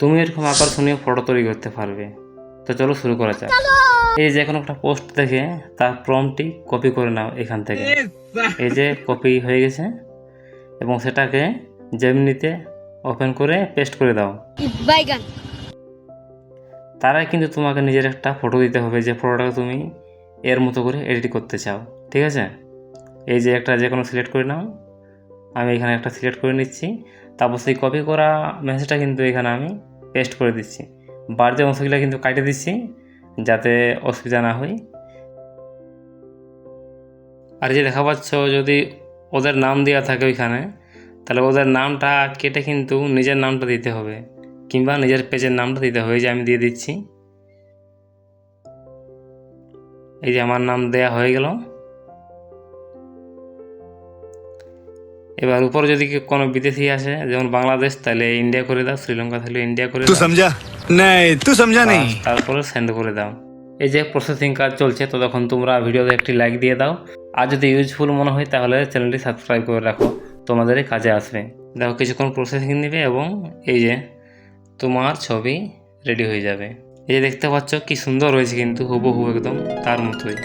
তুমি এরকম আকর্ষণীয় ফটো তৈরি করতে পারবে। তো চলো শুরু করা যাক। এই যে কোনো একটা পোস্ট দেখে তার প্রম্পটটি কপি করে নাও এখান থেকে। এই যে কপি হয়ে গেছে এবং সেটাকে জেমিনিতে ওপেন করে পেস্ট করে দাও। তারাই কিন্তু তোমাকে নিজের একটা ফটো দিতে হবে যে ফটোটাকে তুমি এর মতো করে এডিট করতে চাও, ঠিক আছে? এই যে একটা যে কোনো সিলেক্ট করে নাও। আমি এখানে একটা সিলেক্ট করে নিচ্ছি। তারপর সেই কপি করা মেসেজটা কিন্তু এখানে আমি পেস্ট করে দিচ্ছি। বাড়তি অংশগুলো কিন্তু কাটিয়ে দিচ্ছি যাতে অসুবিধা না হয়। আর যে দেখা পাচ্ছ যদি ওদের নাম দেওয়া থাকে ওইখানে, তাহলে ওদের নামটা কেটে কিন্তু নিজের নামটা দিতে হবে কিংবা নিজের পেজের নামটা দিতে হবে। এই যে আমি দিয়ে দিচ্ছি, এই যে আমার নাম দেয়া হয়ে গেল। এবার উপরে যদি কোনো বিদেশি আসে যেমন বাংলাদেশ, তাহলে ইন্ডিয়া করে দাও, শ্রীলঙ্কা তাহলে ইন্ডিয়া করে দাও। तू समझा नहीं। তারপরে সেন্ড করে দাও। এই যে প্রসেসিং কাজ চলছে, ততক্ষণ তোমরা ভিডিওতে একটি লাইক দিয়ে দাও। আর যদি ইউজফুল মনে হয় তাহলে চ্যানেলটি সাবস্ক্রাইব করে রাখো, তোমাদের কাজে আসবে। দেখো কিছুক্ষণ প্রসেসিং নেবে এবং এই যে তোমার ছবি রেডি হয়ে যাবে। এই যে দেখতে পাচ্ছ কি সুন্দর হয়েছে কিন্তু হুবহু একদম তার মতোই।